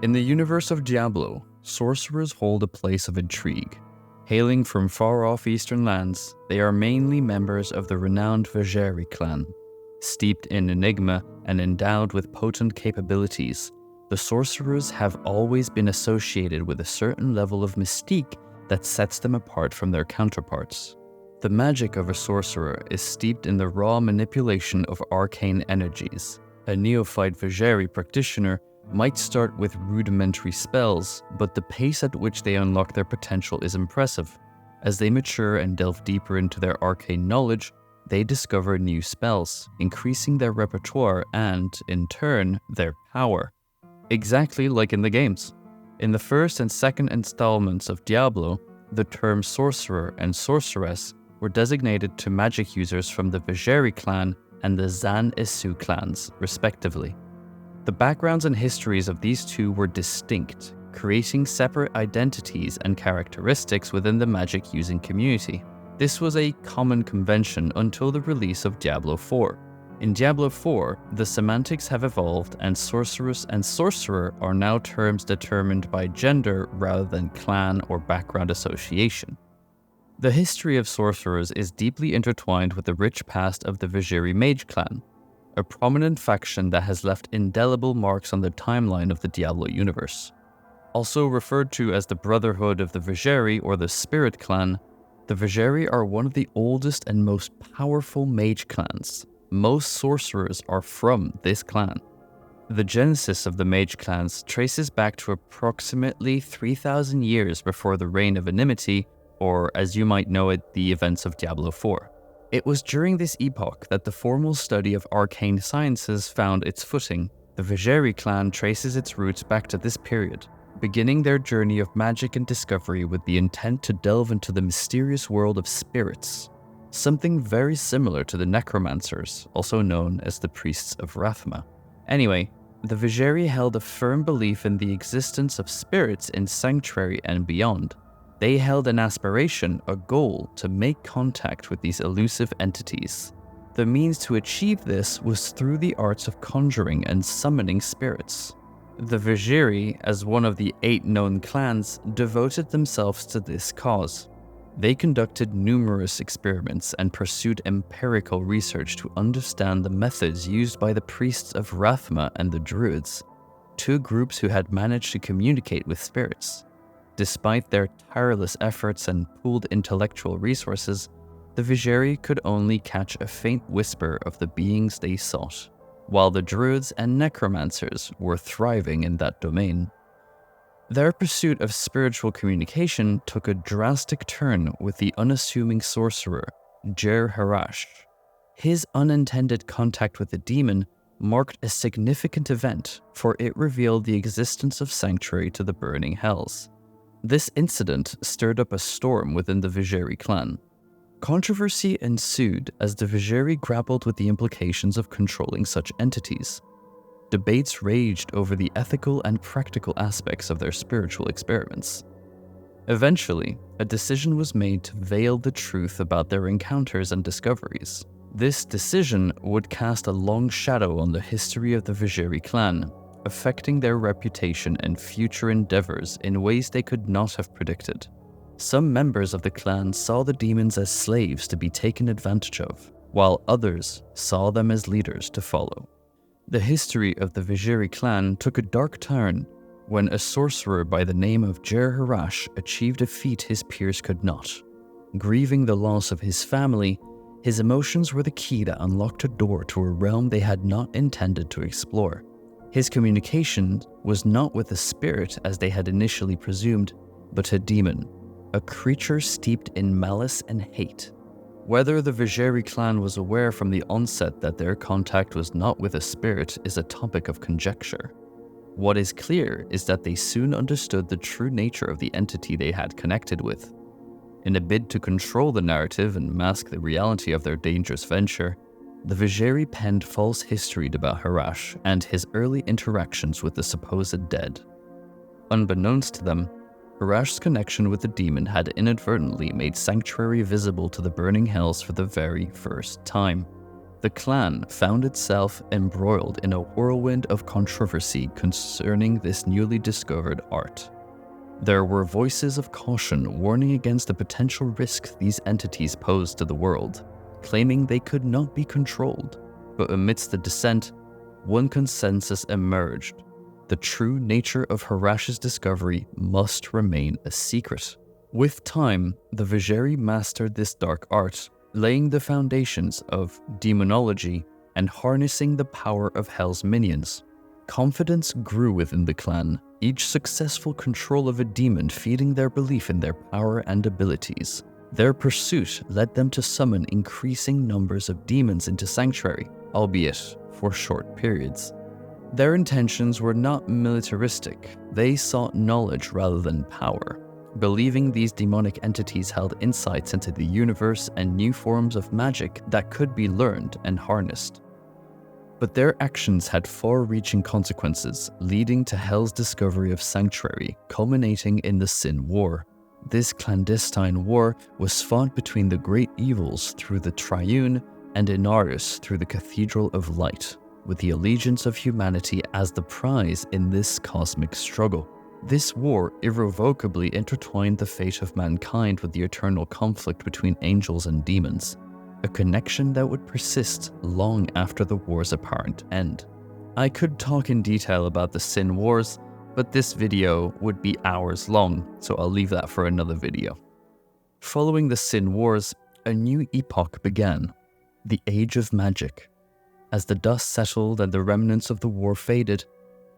In the universe of Diablo, sorcerers hold a place of intrigue. Hailing from far-off eastern lands, they are mainly members of the renowned Vizjerei clan. Steeped in enigma and endowed with potent capabilities, the sorcerers have always been associated with a certain level of mystique that sets them apart from their counterparts. The magic of a sorcerer is steeped in the raw manipulation of arcane energies. A neophyte Vizjerei practitioner might start with rudimentary spells, but the pace at which they unlock their potential is impressive. As they mature and delve deeper into their arcane knowledge, they discover new spells, increasing their repertoire and, in turn, their power. Exactly like in the games. In the first and second installments of Diablo, the terms sorcerer and sorceress were designated to magic users from the Vizjerei clan and the Zan Isu clans, respectively. The backgrounds and histories of these two were distinct, creating separate identities and characteristics within the magic-using community. This was a common convention until the release of Diablo 4. In Diablo 4, the semantics have evolved and sorceress and sorcerer are now terms determined by gender rather than clan or background association. The history of sorcerers is deeply intertwined with the rich past of the Vizjerei Mage clan, a prominent faction that has left indelible marks on the timeline of the Diablo universe. Also referred to as the Brotherhood of the Vizjerei or the Spirit Clan, the Vizjerei are one of the oldest and most powerful mage clans. Most sorcerers are from this clan. The genesis of the mage clans traces back to approximately 3,000 years before the Reign of Enmity, or as you might know it, the events of Diablo 4. It was during this epoch that the formal study of arcane sciences found its footing. The Vizjerei clan traces its roots back to this period, beginning their journey of magic and discovery with the intent to delve into the mysterious world of spirits, something very similar to the necromancers, also known as the priests of Rathma. Anyway, the Vizjerei held a firm belief in the existence of spirits in Sanctuary and beyond. They held an aspiration, a goal, to make contact with these elusive entities. The means to achieve this was through the arts of conjuring and summoning spirits. The Vizjerei, as one of the 8 known clans, devoted themselves to this cause. They conducted numerous experiments and pursued empirical research to understand the methods used by the priests of Rathma and the Druids, 2 groups who had managed to communicate with spirits. Despite their tireless efforts and pooled intellectual resources, the Vizjerei could only catch a faint whisper of the beings they sought, while the Druids and Necromancers were thriving in that domain. Their pursuit of spiritual communication took a drastic turn with the unassuming sorcerer, Jazreth. His unintended contact with the demon marked a significant event, for it revealed the existence of Sanctuary to the Burning Hells. This incident stirred up a storm within the Vizjerei clan. Controversy ensued as the Vizjerei grappled with the implications of controlling such entities. Debates raged over the ethical and practical aspects of their spiritual experiments. Eventually, a decision was made to veil the truth about their encounters and discoveries. This decision would cast a long shadow on the history of the Vizjerei clan, affecting their reputation and future endeavors in ways they could not have predicted. Some members of the clan saw the demons as slaves to be taken advantage of, while others saw them as leaders to follow. The history of the Vizjerei clan took a dark turn when a sorcerer by the name of Jazreth achieved a feat his peers could not. Grieving the loss of his family, his emotions were the key that unlocked a door to a realm they had not intended to explore. His communication was not with a spirit as they had initially presumed, but a demon, a creature steeped in malice and hate. Whether the Vizjerei clan was aware from the onset that their contact was not with a spirit is a topic of conjecture. What is clear is that they soon understood the true nature of the entity they had connected with. In a bid to control the narrative and mask the reality of their dangerous venture, the Vizjerei penned false history about Harash and his early interactions with the supposed dead. Unbeknownst to them, Harash's connection with the demon had inadvertently made Sanctuary visible to the Burning Hells for the very first time. The clan found itself embroiled in a whirlwind of controversy concerning this newly discovered art. There were voices of caution warning against the potential risk these entities posed to the world, claiming they could not be controlled. But amidst the dissent, one consensus emerged. The true nature of Harash's discovery must remain a secret. With time, the Vizjerei mastered this dark art, laying the foundations of demonology and harnessing the power of Hell's minions. Confidence grew within the clan, each successful control of a demon feeding their belief in their power and abilities. Their pursuit led them to summon increasing numbers of demons into Sanctuary, albeit for short periods. Their intentions were not militaristic. They sought knowledge rather than power, believing these demonic entities held insights into the universe and new forms of magic that could be learned and harnessed. But their actions had far-reaching consequences, leading to Hell's discovery of Sanctuary, culminating in the Sin War. This clandestine war was fought between the great evils through the Triune and Inarius through the Cathedral of Light, with the allegiance of humanity as the prize in this cosmic struggle. This war irrevocably intertwined the fate of mankind with the eternal conflict between angels and demons, a connection that would persist long after the war's apparent end. I could talk in detail about the Sin Wars, but this video would be hours long, so I'll leave that for another video. Following the Sin Wars, a new epoch began, the Age of Magic. As the dust settled and the remnants of the war faded,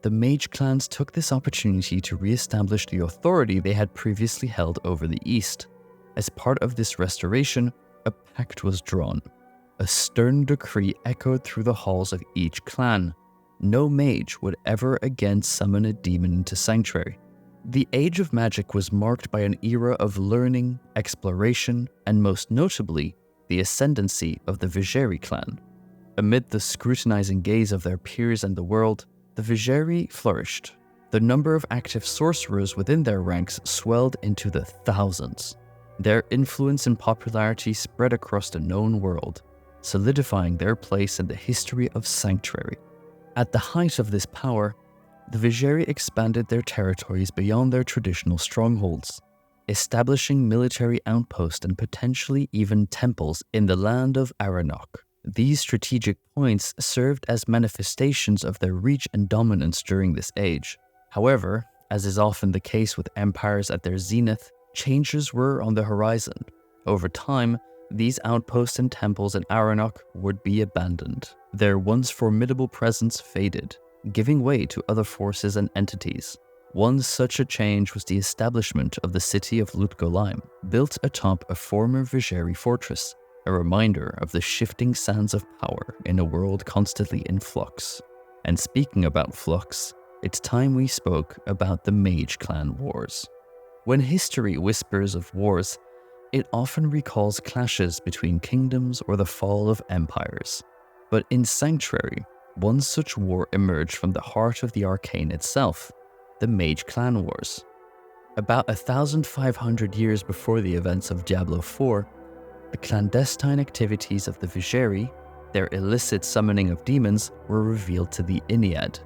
the mage clans took this opportunity to re-establish the authority they had previously held over the East. As part of this restoration, a pact was drawn. A stern decree echoed through the halls of each clan. No mage would ever again summon a demon into Sanctuary. The Age of Magic was marked by an era of learning, exploration, and most notably, the ascendancy of the Vizjerei clan. Amid the scrutinizing gaze of their peers and the world, the Vizjerei flourished. The number of active sorcerers within their ranks swelled into the thousands. Their influence and popularity spread across the known world, solidifying their place in the history of Sanctuary. At the height of this power, the Vizjerei expanded their territories beyond their traditional strongholds, establishing military outposts and potentially even temples in the land of Aranok. These strategic points served as manifestations of their reach and dominance during this age. However, as is often the case with empires at their zenith, changes were on the horizon. Over time, these outposts and temples in Aranok would be abandoned. Their once formidable presence faded, giving way to other forces and entities. One such a change was the establishment of the city of Lut-Golaim, built atop a former Vizjerei fortress, a reminder of the shifting sands of power in a world constantly in flux. And speaking about flux, it's time we spoke about the Mage Clan Wars. When history whispers of wars, it often recalls clashes between kingdoms or the fall of empires. But in Sanctuary, one such war emerged from the heart of the arcane itself, the Mage Clan Wars. About 1,500 years before the events of Diablo 4, the clandestine activities of the Vizjerei, their illicit summoning of demons, were revealed to the Ennead,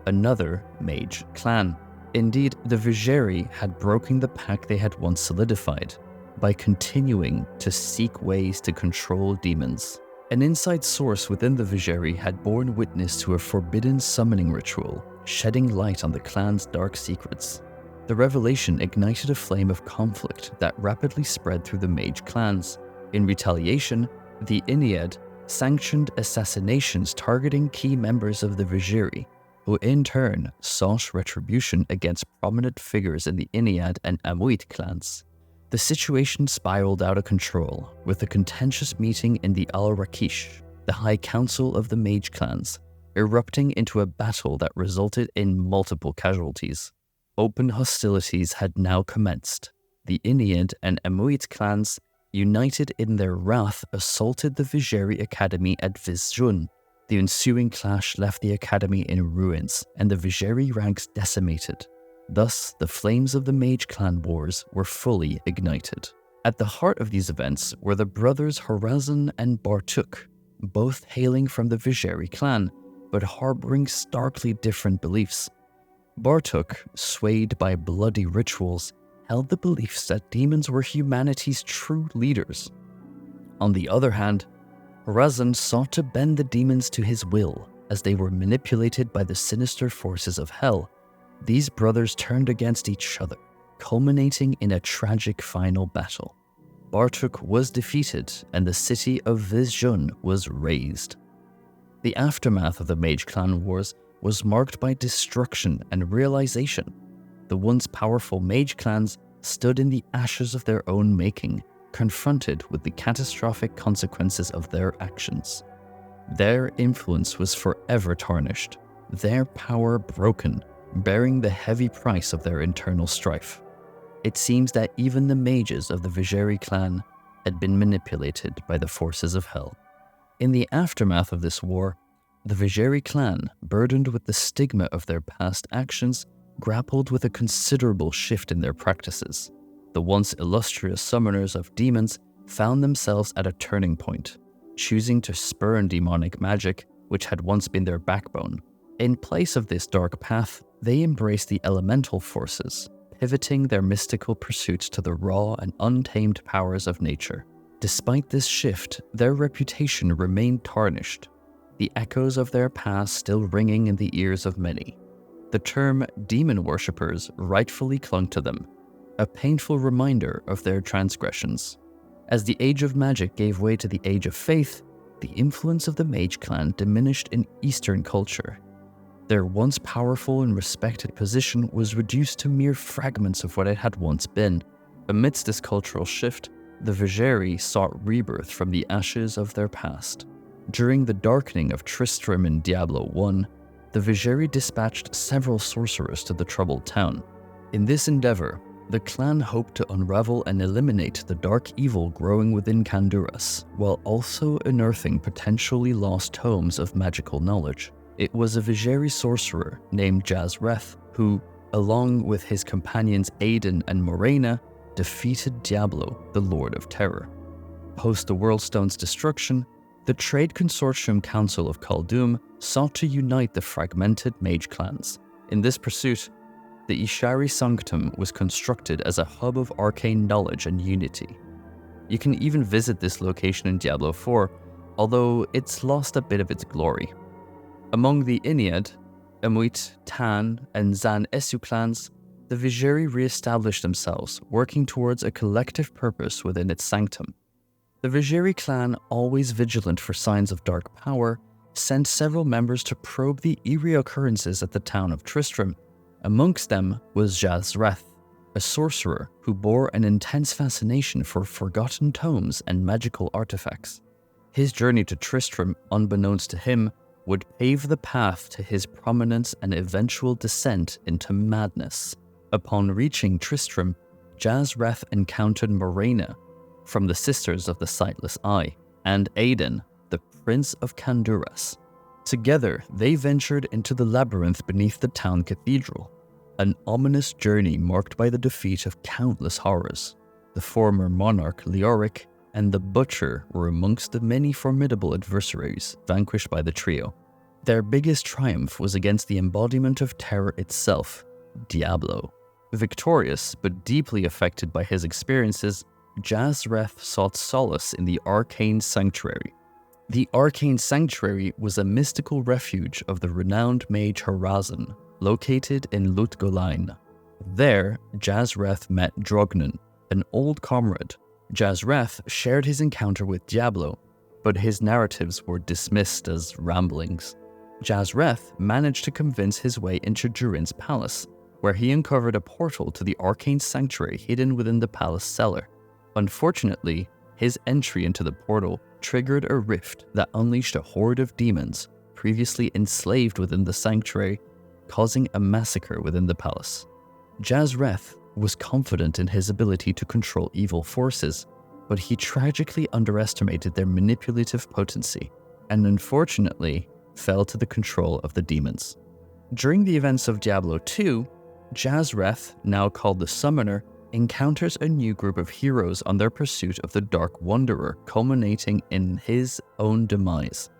another mage clan. Indeed, the Vizjerei had broken the pact they had once solidified by continuing to seek ways to control demons. An inside source within the Vizjerei had borne witness to a forbidden summoning ritual, shedding light on the clan's dark secrets. The revelation ignited a flame of conflict that rapidly spread through the mage clans. In retaliation, the Ennead sanctioned assassinations targeting key members of the Vizjerei, who in turn sought retribution against prominent figures in the Ennead and Amuit clans. The situation spiraled out of control, with a contentious meeting in the Al-Rakish, the High Council of the Mage clans, erupting into a battle that resulted in multiple casualties. Open hostilities had now commenced. The Ennead and Amuit clans, united in their wrath, assaulted the Vizjerei Academy at Vizjun. The ensuing clash left the academy in ruins, and the Vizjerei ranks decimated. Thus, the flames of the Mage Clan Wars were fully ignited. At the heart of these events were the brothers Horazan and Bartuk, both hailing from the Vizjerei clan, but harboring starkly different beliefs. Bartok, swayed by bloody rituals, held the beliefs that demons were humanity's true leaders. On the other hand, Horazan sought to bend the demons to his will as they were manipulated by the sinister forces of hell. These brothers turned against each other, culminating in a tragic final battle. Bartok was defeated and the city of Vizjerei was razed. The aftermath of the Mage Clan Wars was marked by destruction and realization. The once powerful mage clans stood in the ashes of their own making, confronted with the catastrophic consequences of their actions. Their influence was forever tarnished, their power broken, bearing the heavy price of their internal strife. It seems that even the mages of the Vizjerei clan had been manipulated by the forces of hell. In the aftermath of this war, the Vizjerei clan, burdened with the stigma of their past actions, grappled with a considerable shift in their practices. The once illustrious summoners of demons found themselves at a turning point, choosing to spurn demonic magic, which had once been their backbone. In place of this dark path, they embraced the elemental forces, pivoting their mystical pursuits to the raw and untamed powers of nature. Despite this shift, their reputation remained tarnished, the echoes of their past still ringing in the ears of many. The term demon worshippers rightfully clung to them, a painful reminder of their transgressions. As the age of magic gave way to the age of faith, the influence of the mage clan diminished in Eastern culture. Their once powerful and respected position was reduced to mere fragments of what it had once been. Amidst this cultural shift, the Vizjerei sought rebirth from the ashes of their past. During the darkening of Tristram in Diablo 1, the Vizjerei dispatched several sorcerers to the troubled town. In this endeavor, the clan hoped to unravel and eliminate the dark evil growing within Khanduras, while also unearthing potentially lost tomes of magical knowledge. It was a Vizjerei sorcerer named Jazreth who, along with his companions Aiden and Morena, defeated Diablo, the Lord of Terror. Post the Worldstone's destruction, the Trade Consortium Council of Khaldum sought to unite the fragmented mage clans. In this pursuit, the Ishari Sanctum was constructed as a hub of arcane knowledge and unity. You can even visit this location in Diablo 4, although it's lost a bit of its glory. Among the Inead, Amuit, Tan, and Zan Esu clans, the Vizjerei re-established themselves, working towards a collective purpose within its sanctum. The Vizjerei clan, always vigilant for signs of dark power, sent several members to probe the eerie occurrences at the town of Tristram. Amongst them was Jazreth, a sorcerer who bore an intense fascination for forgotten tomes and magical artifacts. His journey to Tristram, unbeknownst to him, would pave the path to his prominence and eventual descent into madness. Upon reaching Tristram, Jazreth encountered Morena, from the Sisters of the Sightless Eye, and Aiden, the Prince of Khanduras. Together, they ventured into the labyrinth beneath the town cathedral, an ominous journey marked by the defeat of countless horrors. The former monarch Leoric and the Butcher were amongst the many formidable adversaries vanquished by the trio. Their biggest triumph was against the embodiment of terror itself, Diablo. Victorious, but deeply affected by his experiences, Jazreth sought solace in the Arcane Sanctuary. The Arcane Sanctuary was a mystical refuge of the renowned mage Horazan, located in Lutgolain. There, Jazreth met Drognan, an old comrade. Jazreth shared his encounter with Diablo, but his narratives were dismissed as ramblings. Jazreth managed to convince his way into Durin's palace, where he uncovered a portal to the Arcane Sanctuary hidden within the palace cellar. Unfortunately, his entry into the portal triggered a rift that unleashed a horde of demons previously enslaved within the sanctuary, causing a massacre within the palace. Jazreth was confident in his ability to control evil forces, but he tragically underestimated their manipulative potency, and unfortunately fell to the control of the demons. During the events of Diablo 2, Jazreth, now called the Summoner, encounters a new group of heroes on their pursuit of the Dark Wanderer, culminating in his own demise.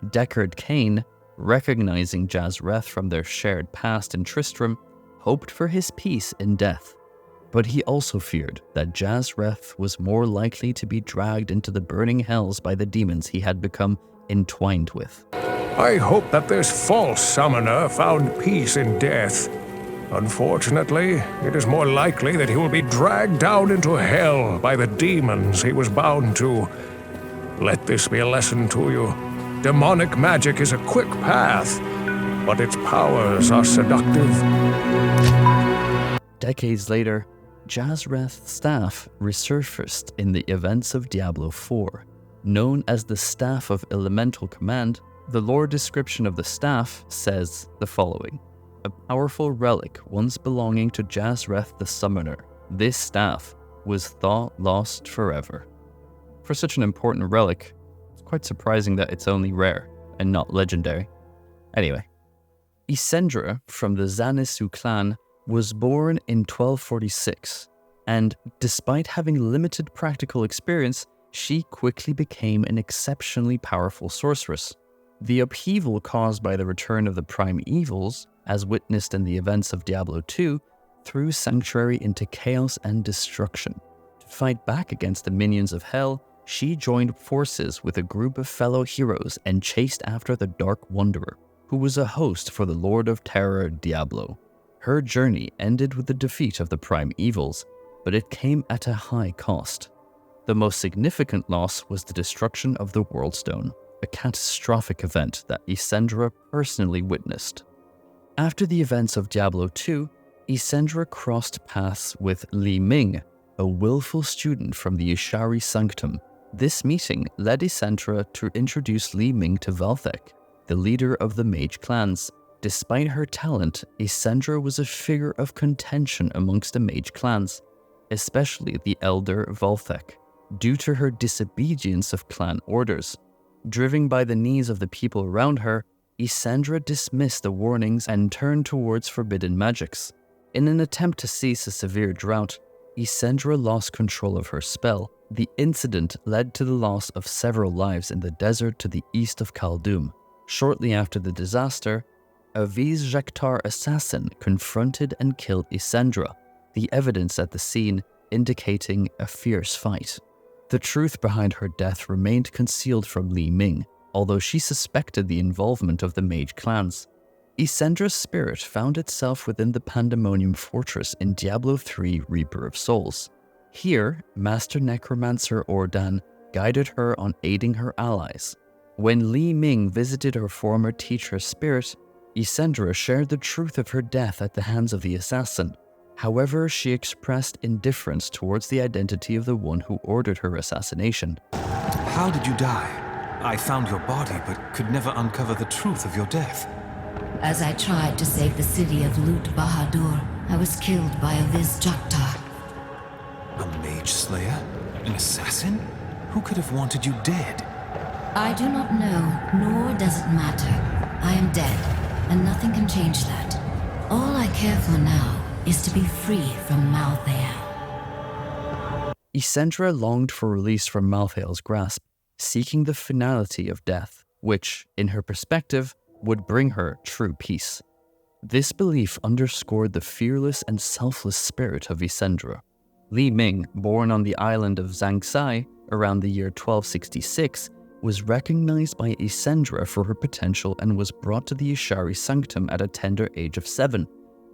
Deckard Cain, recognizing Jazreth from their shared past in Tristram, hoped for his peace in death. But he also feared that Jazreth was more likely to be dragged into the burning hells by the demons he had become entwined with. I hope that this false summoner found peace in death. Unfortunately, it is more likely that he will be dragged down into hell by the demons he was bound to. Let this be a lesson to you. Demonic magic is a quick path, but its powers are seductive. Decades later, Jazreth's staff resurfaced in the events of Diablo 4. Known as the Staff of Elemental Command, the lore description of the staff says the following: a powerful relic once belonging to Jazreth the Summoner. This staff was thought lost forever. For such an important relic, it's quite surprising that it's only rare and not legendary. Anyway, Isendra from the Zanisu clan was born in 1246, and despite having limited practical experience, she quickly became an exceptionally powerful sorceress. The upheaval caused by the return of the prime evils, as witnessed in the events of Diablo 2, threw Sanctuary into chaos and destruction. To fight back against the minions of hell, she joined forces with a group of fellow heroes and chased after the Dark Wanderer, who was a host for the Lord of Terror, Diablo. Her journey ended with the defeat of the prime evils, but it came at a high cost. The most significant loss was the destruction of the Worldstone, a catastrophic event that Isendra personally witnessed. After the events of Diablo 2, Isendra crossed paths with Ming, a willful student from the Ishari Sanctum. This meeting led Isendra to introduce Ming to Valthek, the leader of the mage clans. Despite her talent, Isendra was a figure of contention amongst the mage clans, especially the elder Valthek, due to her disobedience of clan orders. Driven by the needs of the people around her, Isendra dismissed the warnings and turned towards forbidden magics. In an attempt to cease a severe drought, Isendra lost control of her spell. The incident led to the loss of several lives in the desert to the east of Khaldum. Shortly after the disaster, a Vizjerei assassin confronted and killed Isendra, the evidence at the scene indicating a fierce fight. The truth behind her death remained concealed from Ming, although she suspected the involvement of the mage clans. Isendra's spirit found itself within the Pandemonium Fortress in Diablo 3 Reaper of Souls. Here, Master Necromancer Ordan guided her on aiding her allies. When Ming visited her former teacher's spirit, Isendra shared the truth of her death at the hands of the assassin. However, she expressed indifference towards the identity of the one who ordered her assassination. How did you die? I found your body, but could never uncover the truth of your death. As I tried to save the city of Lut Bahadur, I was killed by a Vizjerei. A mage slayer? An assassin? Who could have wanted you dead? I do not know, nor does it matter. I am dead, and nothing can change that. All I care for now is to be free from Malthael. Isendra longed for release from Malthael's grasp, seeking the finality of death, which, in her perspective, would bring her true peace. This belief underscored the fearless and selfless spirit of Isendra. Ming, born on the island of Zhangsai around the year 1266, was recognized by Isendra for her potential and was brought to the Ishari Sanctum at a tender age of 7.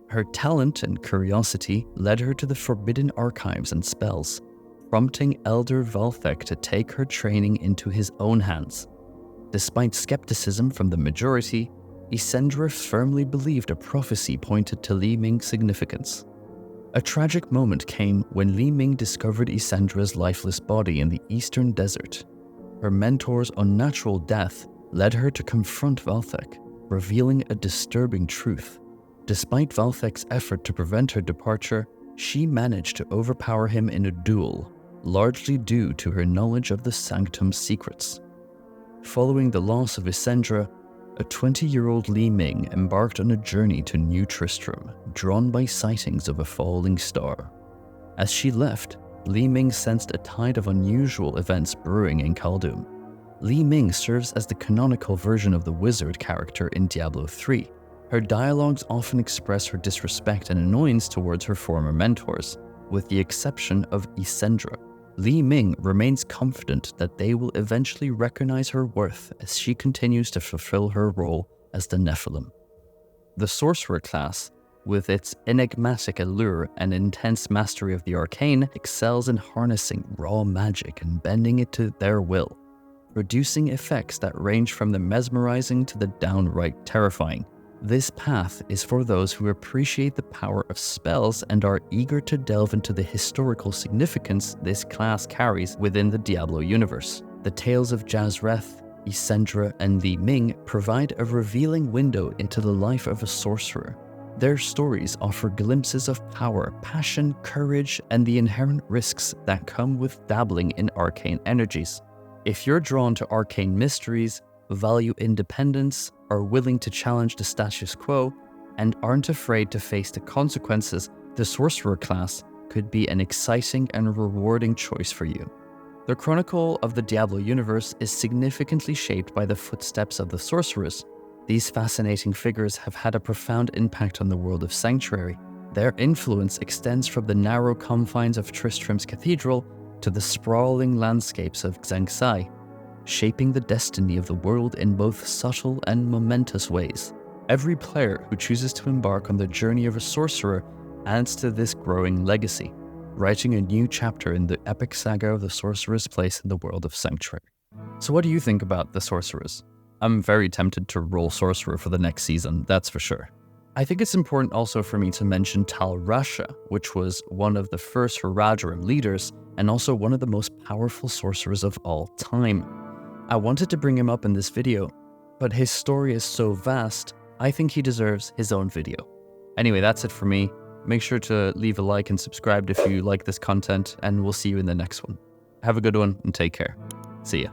Her talent and curiosity led her to the forbidden archives and spells, prompting Elder Valthek to take her training into his own hands. Despite skepticism from the majority, Isendra firmly believed a prophecy pointed to Ming's significance. A tragic moment came when Ming discovered Isendra's lifeless body in the eastern desert. Her mentor's unnatural death led her to confront Valthek, revealing a disturbing truth. Despite Valthek's effort to prevent her departure, she managed to overpower him in a duel, largely due to her knowledge of the Sanctum's secrets. Following the loss of Isendra, a 20-year-old Ming embarked on a journey to New Tristram, drawn by sightings of a falling star. As she left, Li Ming sensed a tide of unusual events brewing in Khaldun. Li Ming serves as the canonical version of the wizard character in Diablo 3. Her dialogues often express her disrespect and annoyance towards her former mentors, with the exception of Isendra. Li Ming remains confident that they will eventually recognize her worth as she continues to fulfill her role as the Nephilim. The Sorcerer class, with its enigmatic allure and intense mastery of the arcane, excels in harnessing raw magic and bending it to their will, producing effects that range from the mesmerizing to the downright terrifying. This path is for those who appreciate the power of spells and are eager to delve into the historical significance this class carries within the Diablo universe. The tales of Jazreth, Isendra, and Li Ming provide a revealing window into the life of a sorcerer. Their stories offer glimpses of power, passion, courage, and the inherent risks that come with dabbling in arcane energies. If you're drawn to arcane mysteries, value independence, are willing to challenge the status quo, and aren't afraid to face the consequences, the Sorcerer class could be an exciting and rewarding choice for you. The chronicle of the Diablo universe is significantly shaped by the footsteps of the Sorcerers. These fascinating figures have had a profound impact on the world of Sanctuary. Their influence extends from the narrow confines of Tristram's Cathedral to the sprawling landscapes of Xanxai, shaping the destiny of the world in both subtle and momentous ways. Every player who chooses to embark on the journey of a sorcerer adds to this growing legacy, writing a new chapter in the epic saga of the sorcerer's place in the world of Sanctuary. So what do you think about the Sorcerers? I'm very tempted to roll Sorcerer for the next season, that's for sure. I think it's important also for me to mention Tal Rasha, which was one of the first Haradrim leaders and also one of the most powerful sorcerers of all time. I wanted to bring him up in this video, but his story is so vast, I think he deserves his own video. Anyway, that's it for me. Make sure to leave a like and subscribe if you like this content, and we'll see you in the next one. Have a good one and take care. See ya.